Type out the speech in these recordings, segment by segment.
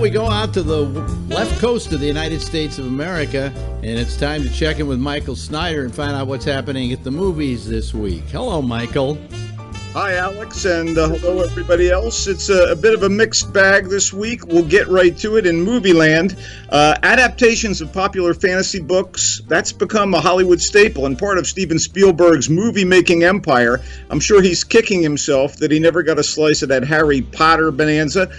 Now we go out to the left coast of the United States of America, and it's time to check in with Michael Snyder and find out what's happening at the movies this week. Hello, Michael. Hi, Alex, and hello, everybody else. It's a bit of a mixed bag this week. We'll get right to it in movie land. Adaptations of popular fantasy books, that's become a Hollywood staple and part of Steven Spielberg's movie-making empire. I'm sure he's kicking himself that he never got a slice of that Harry Potter bonanza.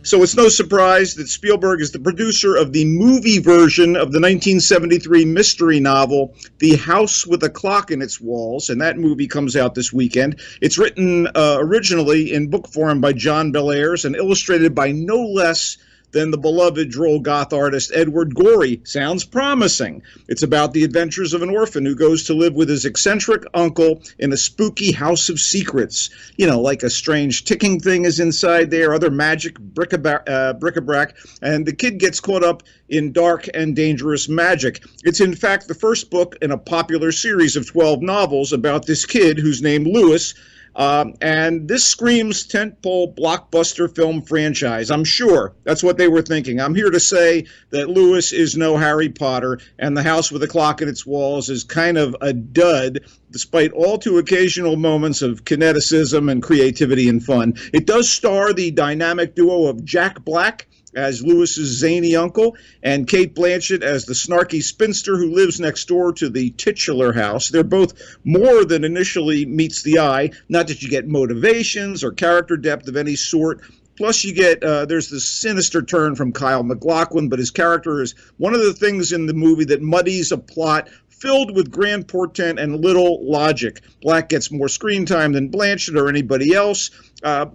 So it's no surprise that Spielberg is the producer of the movie version of the 1973 mystery novel, The House with a Clock in Its Walls, and that movie comes out this weekend. It's written originally in book form by John Bellairs and illustrated by no less than the beloved droll goth artist Edward Gorey. Sounds promising. It's about the adventures of an orphan who goes to live with his eccentric uncle in a spooky house of secrets. You know, like a strange ticking thing is inside there, other magic bric-a-brac, and the kid gets caught up in dark and dangerous magic. It's in fact the first book in a popular series of 12 novels about this kid who's named Lewis. And this screams tentpole blockbuster film franchise. I'm sure that's what they were thinking. I'm here to say that Lewis is no Harry Potter, and The House with a Clock in Its Walls is kind of a dud, despite all too occasional moments of kineticism and creativity and fun. It does star the dynamic duo of Jack Black as Lewis's zany uncle, and Cate Blanchett as the snarky spinster who lives next door to the titular house. They're both more than initially meets the eye. Not that you get motivations or character depth of any sort. Plus, you get, there's this sinister turn from Kyle MacLachlan, but his character is one of the things in the movie that muddies a plot filled with grand portent and little logic. Black gets more screen time than Blanchett or anybody else.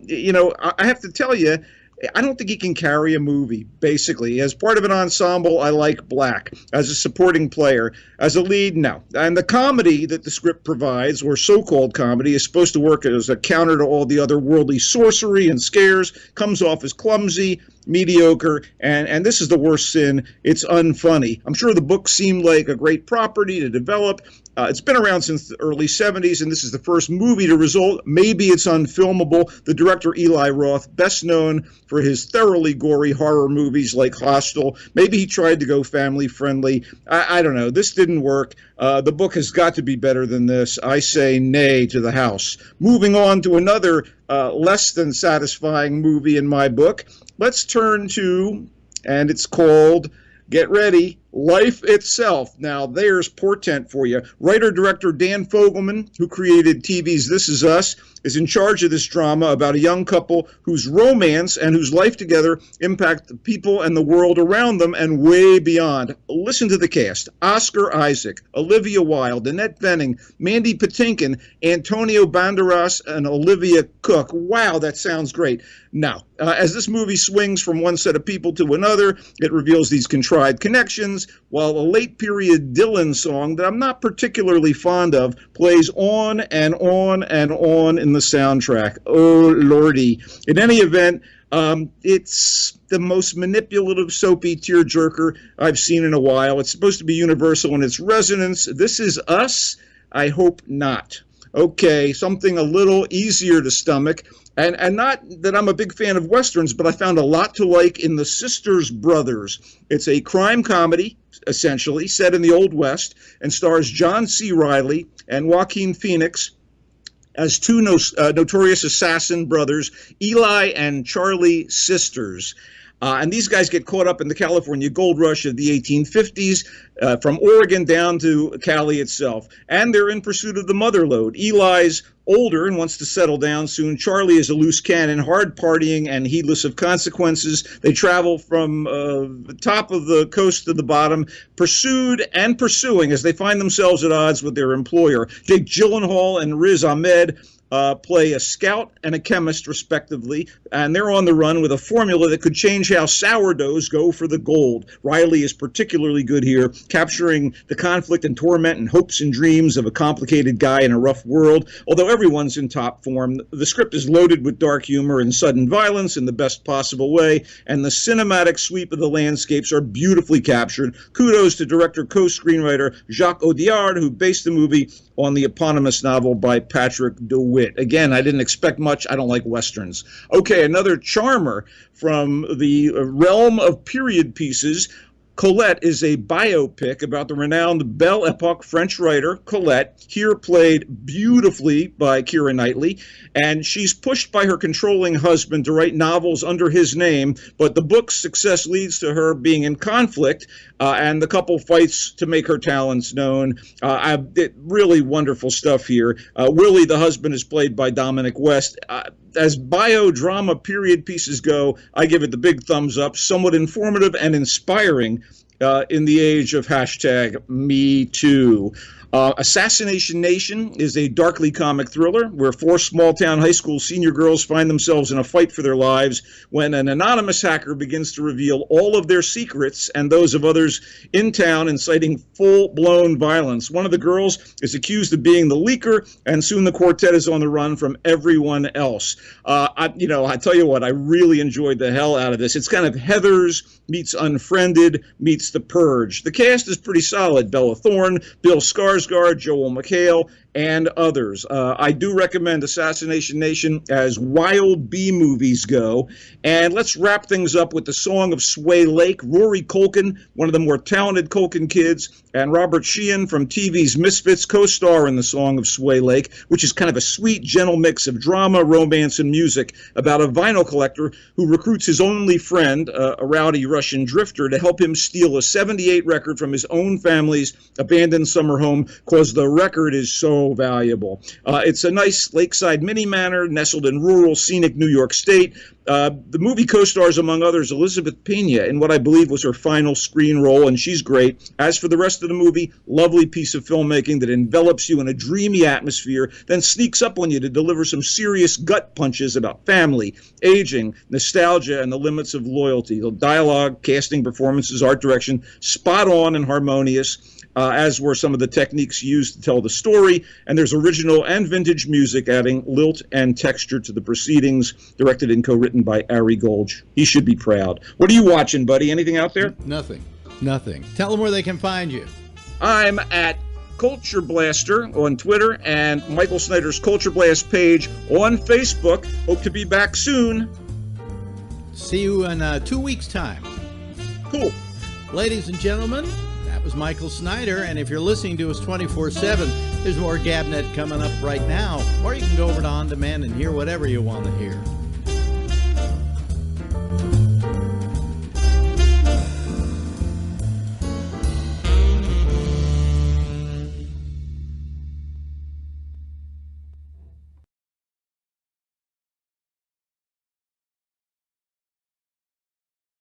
You know, I have to tell you, I don't think he can carry a movie, basically. As part of an ensemble, I like Black. As a supporting player. As a lead, no. And the comedy that the script provides, or so-called comedy, is supposed to work as a counter to all the other worldly sorcery and scares, comes off as clumsy, mediocre, and this is the worst sin, it's unfunny. I'm sure the book seemed like a great property to develop. It's been around since the early 70s, and this is the first movie to result. Maybe it's unfilmable. The director, Eli Roth, best known for his thoroughly gory horror movies like Hostel. Maybe he tried to go family-friendly. I don't know. This didn't work. The book has got to be better than this. I say nay to The House. Moving on to another less than satisfying movie in my book. Let's turn to, and it's called, get ready, Life Itself. Now, there's portent for you. Writer-director Dan Fogelman, who created TV's This Is Us, is in charge of this drama about a young couple whose romance and whose life together impact the people and the world around them and way beyond. Listen to the cast. Oscar Isaac, Olivia Wilde, Annette Bening, Mandy Patinkin, Antonio Banderas, and Olivia Cook. Wow, that sounds great. Now, as this movie swings from one set of people to another, it reveals these contrived connections, while a late-period Dylan song that I'm not particularly fond of plays on and on and on in the soundtrack. Oh, lordy. In any event, it's the most manipulative, soapy tearjerker I've seen in a while. It's supposed to be universal in its resonance. This Is Us? I hope not. Okay, something a little easier to stomach. And not that I'm a big fan of Westerns, but I found a lot to like in The Sisters Brothers. It's a crime comedy, essentially, set in the Old West, and stars John C. Reilly and Joaquin Phoenix as two notorious assassin brothers, Eli and Charlie Sisters. And these guys get caught up in the California gold rush of the 1850s, from Oregon down to Cali itself. And they're in pursuit of the mother lode. Eli's older and wants to settle down soon. Charlie is a loose cannon, hard partying and heedless of consequences. They travel from the top of the coast to the bottom, pursued and pursuing as they find themselves at odds with their employer. Jake Gyllenhaal and Riz Ahmed play a scout and a chemist, respectively, and they're on the run with a formula that could change how sourdoughs go for the gold. Riley is particularly good here, capturing the conflict and torment and hopes and dreams of a complicated guy in a rough world. Although everyone's in top form. The script is loaded with dark humor and sudden violence in the best possible way, and the cinematic sweep of the landscapes are beautifully captured. Kudos to director co-screenwriter Jacques Audiard, who based the movie on the eponymous novel by Patrick DeWitt. Again, I didn't expect much. I don't like Westerns. Okay, another charmer from the realm of period pieces. Colette is a biopic about the renowned Belle Epoque French writer Colette, here played beautifully by Keira Knightley, and she's pushed by her controlling husband to write novels under his name, but the book's success leads to her being in conflict, and the couple fights to make her talents known. Really wonderful stuff here. Willie, the husband, is played by Dominic West. As biodrama period pieces go, I give it the big thumbs up, somewhat informative and inspiring in the age of hashtag Me Too. Assassination Nation is a darkly comic thriller where four small-town high school senior girls find themselves in a fight for their lives when an anonymous hacker begins to reveal all of their secrets and those of others in town, inciting full-blown violence. One of the girls is accused of being the leaker, and soon the quartet is on the run from everyone else. I tell you what, I really enjoyed the hell out of this. It's kind of Heathers meets Unfriended meets The Purge. The cast is pretty solid. Bella Thorne, Bill Skarsgård, Joel McHale, and others. I do recommend Assassination Nation as wild B-movies go. And let's wrap things up with the Song of Sway Lake. Rory Culkin, one of the more talented Culkin kids, and Robert Sheehan from TV's Misfits co-star in the Song of Sway Lake, which is kind of a sweet, gentle mix of drama, romance, and music about a vinyl collector who recruits his only friend, a rowdy Russian drifter, to help him steal a '78 record from his own family's abandoned summer home, because the record is so valuable. It's a nice lakeside mini manor nestled in rural, scenic New York State. The movie co-stars, among others, Elizabeth Pena in what I believe was her final screen role, and she's great. As for the rest of the movie, lovely piece of filmmaking that envelops you in a dreamy atmosphere, then sneaks up on you to deliver some serious gut punches about family, aging, nostalgia, and the limits of loyalty. The dialogue, casting, performances, art direction, spot on and harmonious. As were some of the techniques used to tell the story, and there's original and vintage music adding lilt and texture to the proceedings, directed and co-written by Ari Gold. He should be proud. What are you watching, buddy? Anything out there? Nothing. Tell them where they can find you. I'm at Culture Blaster on Twitter and Michael Snyder's Culture Blast page on Facebook. Hope to be back soon. See you in 2 weeks' time. Cool. Ladies and gentlemen, that was Michael Snyder, and if you're listening to us 24/7, there's more GABNet coming up right now, or you can go over to On Demand and hear whatever you want to hear.